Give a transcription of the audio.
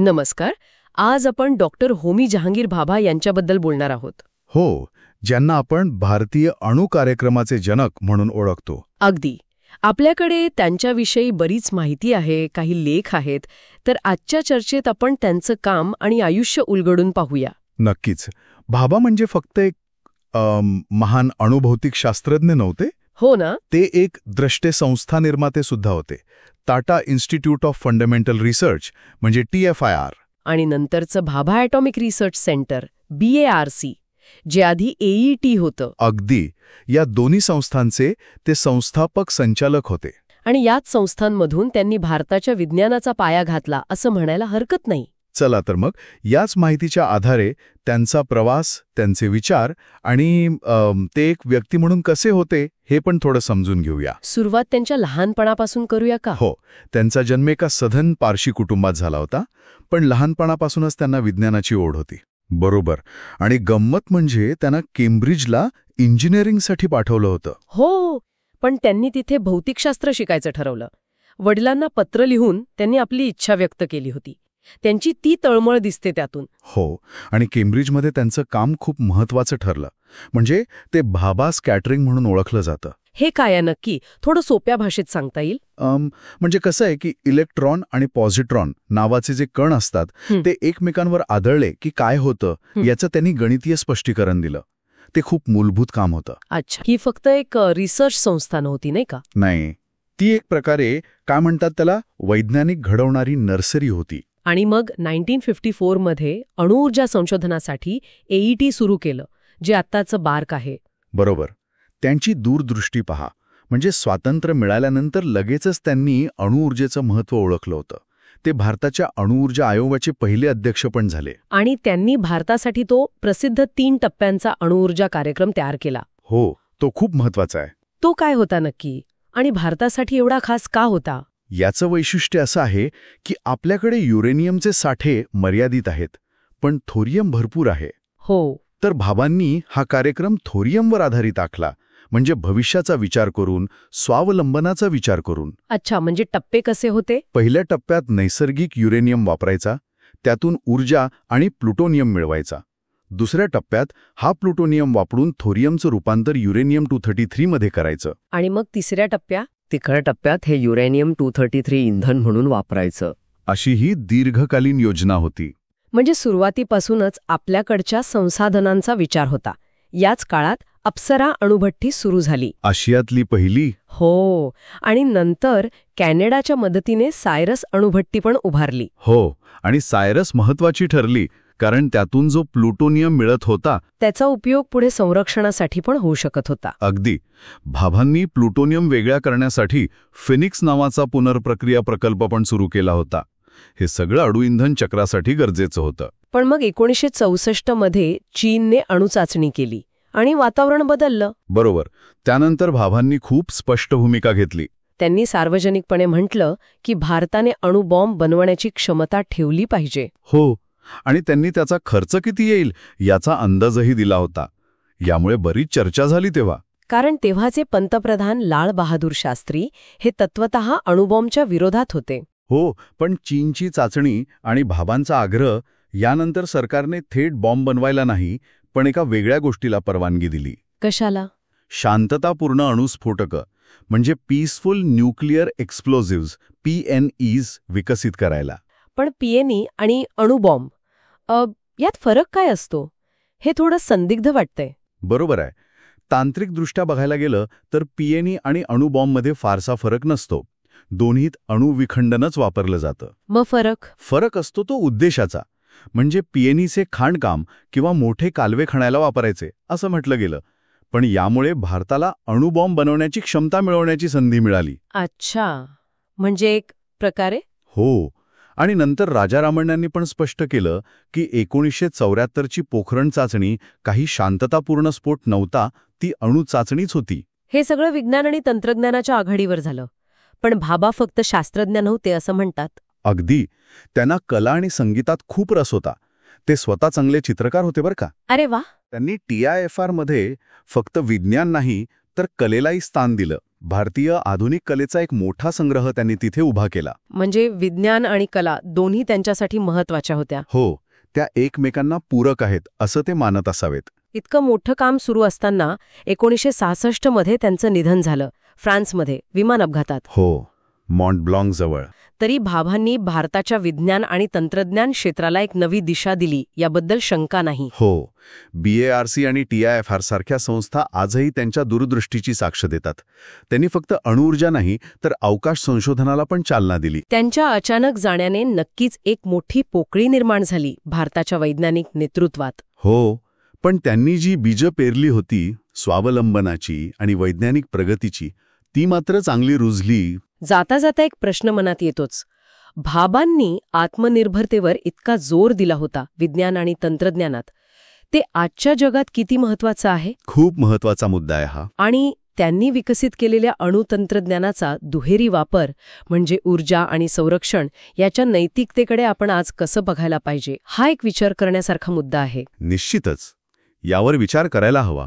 नमस्कार. आज आपण डॉक्टर होमी जहांगीर भाभा यांच्याबद्दल बोलणार आहोत. हो, ज्यांना आपण भारतीय अणु कार्यक्रमाचे जनक म्हणून ओळखतो. अगदी. आपल्याकडे त्यांच्याविषयी बरीच माहिती आहे, काही लेख आहेत. तर आजच्या चर्चेत आपण त्यांचं काम आणि आयुष्य उलगडून पाहूया. नक्कीच. भाभा म्हणजे फक्त एक महान अणुभौतिक शास्त्रज्ञ नव्हते. हो ना. ते एक द्रष्टे संस्था निर्माते सुद्धा होते. Tata institute of fundamental research म्हणजे TFIR. आणि नंतरचं Bhabha atomic research centre BARC, जे आधी AET होतं. अगदी. या दोन्ही संस्थांचे ते संस्थापक संचालक होते. आणि याच संस्थांमधून त्यांनी भारताच्या विज्ञानाचा पाया घातला असं म्हणायला हरकत नाही. चला तर मग याच माहितीच्या आधारे त्यांचा प्रवास, त्यांचे विचार आणि ते एक व्यक्ती म्हणून कसे होते हे पण थोडं समजून घेऊया. सुरुवात त्यांच्या लहानपणापासून करूया का? हो. त्यांचा जन्म एका सधन पारशी कुटुंबात झाला होता, पण लहानपणापासूनच त्यांना विज्ञानाची ओढ होती. बरोबर. आणि गंमत म्हणजे त्यांना केम्ब्रिजला इंजिनिअरिंगसाठी पाठवलं होतं. हो, पण त्यांनी तिथे भौतिकशास्त्र शिकायचं ठरवलं. वडिलांना पत्र लिहून त्यांनी आपली इच्छा व्यक्त केली होती. त्यांची ती तळमळ दिसते त्यातून. हो. आणि केम्ब्रिजमध्ये त्यांचं काम खूप महत्वाचं ठरलं. म्हणजे ते भाभा स्कॅटरिंग म्हणून ओळखलं जातं. हे काय आहे नक्की? थोडं सोप्या भाषेत सांगता येईल? म्हणजे कसं आहे की इलेक्ट्रॉन आणि पॉझिट्रॉन नावाचे जे कण असतात ते एकमेकांवर आदळले की काय होतं याचं त्यांनी गणितीय स्पष्टीकरण दिलं. ते खूप मूलभूत काम होतं. अच्छा. ही फक्त एक रिसर्च संस्था नव्हती, नाही का? नाही. ती एक प्रकारे काय म्हणतात त्याला वैज्ञानिक घडवणारी नर्सरी होती. आणि मग 1954 मध्ये अणुऊर्जा संशोधनासाठी AET सुरू केलं, जे आत्ताचं बार्क आहे. बरोबर. त्यांची दूरदृष्टी पहा. म्हणजे स्वातंत्र्य मिळाल्यानंतर लगेचच त्यांनी अणुऊर्जेचं महत्त्व ओळखलं होतं. ते भारताच्या अणुऊर्जा आयोगाचे पहिले अध्यक्ष पण झाले. आणि त्यांनी भारतासाठी तो प्रसिद्ध 3 टप्प्यांचा अणुऊर्जा कार्यक्रम तयार केला. हो, तो खूप महत्वाचा आहे. तो काय होता नक्की? आणि भारतासाठी एवढा खास का होता? याचं वैशिष्ट्य असं आहे की आपल्याकडे युरेनियमचे साठे मर्यादित आहेत, पण थोरियम भरपूर आहे. हो. तर भाभांनी हा कार्यक्रम थोरियमवर आधारित आखला. म्हणजे भविष्याचा विचार करून, स्वावलंबनाचा विचार करून. अच्छा, म्हणजे टप्पे कसे होते? पहिल्या टप्प्यात नैसर्गिक युरेनियम वापरायचा, त्यातून ऊर्जा आणि प्लुटोनियम मिळवायचा. दुसऱ्या टप्प्यात हा प्लुटोनियम वापरून थोरियमचं रूपांतर युरेनियम 233 मध्ये करायचं. आणि मग तिसऱ्या टप्प्यात हे युरेनियम 233 इंधन म्हणून वापरायचं. अशी ही दीर्घकालीन योजना होती. म्हणजे सुरुवातीपासूनच आपल्याकडच्या संसाधनांचा विचार होता. याच काळात अप्सरा अणुभट्टी सुरू झाली. आशियातली पहिली. हो. आणि नंतर कॅनडाच्या मदतीने सायरस अणुभट्टी पण उभारली. हो. आणि सायरस महत्वाची ठरली, कारण त्यातून जो प्लुटोनियम मिळत होता त्याचा उपयोग पुढे संरक्षणासाठी पण होऊ शकत होता. अगदी. भाभांनी प्लुटोनियम वेगळ्या करण्यासाठी फिनिक्स नावाचा पुनर्प्रक्रिया प्रकल्प पण सुरू केला होता. हे सगळं अणुइंधन चक्रासाठी गरजेचं होतं. पण मग 1964 मध्ये चीनने अणुचाचणी केली आणि वातावरण बदललं. बरोबर. त्यानंतर भाभांनी खूप स्पष्ट भूमिका घेतली. त्यांनी सार्वजनिकपणे म्हटलं की भारताने अणुबॉम्ब बनवण्याची क्षमता ठेवली पाहिजे. हो. आणि त्यांनी त्याचा खर्च किती येईल याचा अंदाजही दिला होता. यामुळे बरीच चर्चा झाली तेव्हा. कारण तेव्हाचे पंतप्रधान लाल बहादूर शास्त्री हे तत्वतः अणुबॉम्बच्या विरोधात होते. हो. पण चीनची चाचणी आणि भाभांचा आग्रह यानंतर सरकारने थेट बॉम्ब बनवायला नाही, पण एका वेगळ्या गोष्टीला परवानगी दिली. कशाला? शांततापूर्ण अणुस्फोटकं म्हणजे पीसफुल न्यूक्लिअर एक्सप्लोजिव्ज PNEs विकसित करायला. पण PNE आणि अणुबॉम्ब यात फरक काय असतो? हे थोडं संदिग्ध वाटतंय. बरोबर आहे. तांत्रिकदृष्ट्या बघायला गेलं तर PNE आणि अणुबॉम्बमध्ये फारसा फरक नसतो. दोन्हीत अणुविखंडनच वापरलं जातं. मग फरक असतो तो उद्देशाचा. म्हणजे PNEचे खाणकाम किंवा मोठे कालवे खणायला वापरायचे असं म्हटलं गेलं. पण यामुळे भारताला अणुबॉम्ब बनवण्याची क्षमता मिळवण्याची संधी मिळाली. अच्छा. म्हणजे एक प्रकारे? हो. आणि नंतर राजारामण्णांनी पण स्पष्ट केलं की 1974ची पोखरण चाचणी काही शांततापूर्ण स्फोट नव्हता, ती अणुचाचणीच होती. हे सगळं विज्ञान आणि तंत्रज्ञानाच्या आघाडीवर झालं. पण भाभा फक्त शास्त्रज्ञ नव्हते असं म्हणतात. अगदी. त्यांना कला आणि संगीतात खूप रस होता. ते स्वतः चांगले चित्रकार होते बरं का. अरे वा. त्यांनी TIFR मध्ये फक्त विज्ञान नाही तर कलेलाही स्थान दिलं. भारतीय आधुनिक कलेचा एक मोठा संग्रह त्यांनी तिथे उभा केला. म्हणजे विज्ञान आणि कला दोन्ही त्यांच्यासाठी महत्वाच्या होत्या. हो, त्या एकमेकांना पूरक आहेत असं ते मानत असावेत. इतकं मोठं काम सुरू असताना 1966 मध्ये त्यांचं निधन झालं, फ्रान्समध्ये विमान अपघातात. हो, मॉन्ट ब्लाँक जवळ. तरी भाभांनी भारताच्या विज्ञान आणि तंत्रज्ञान क्षेत्राला एक नवी दिशा दिली, याबद्दल शंका नाही. हो, BARC आणि TIFR सारख्या संस्था आजही त्यांच्या दूरदृष्टीची साक्ष देतात. त्यांनी फक्त अणुऊर्जा नाही तर अवकाश संशोधनाला पण चालना दिली. त्यांच्या अचानक जाण्याने नक्कीच एक मोठी पोकळी निर्माण झाली भारताच्या वैज्ञानिक नेतृत्वात. हो, पण त्यांनी जी बीजं पेरली होती स्वावलंबनाची आणि वैज्ञानिक प्रगतीची, ती मात्र चांगली रुजली. जाता जाता एक प्रश्न मनात येतोच. भाभांनी आत्मनिर्भरतेवर इतका जोर दिला होता विज्ञान आणि तंत्रज्ञानात, ते आजच्या जगात किती महत्वाचं आहे? खूप महत्वाचा मुद्दा आहे हा. आणि त्यांनी विकसित केलेल्या अणुतंत्रज्ञानाचा दुहेरी वापर म्हणजे ऊर्जा आणि संरक्षण याच्या नैतिकतेकडे आपण आज कसं बघायला पाहिजे, हा एक विचार करण्यासारखा मुद्दा आहे. निश्चितच यावर विचार करायला हवा.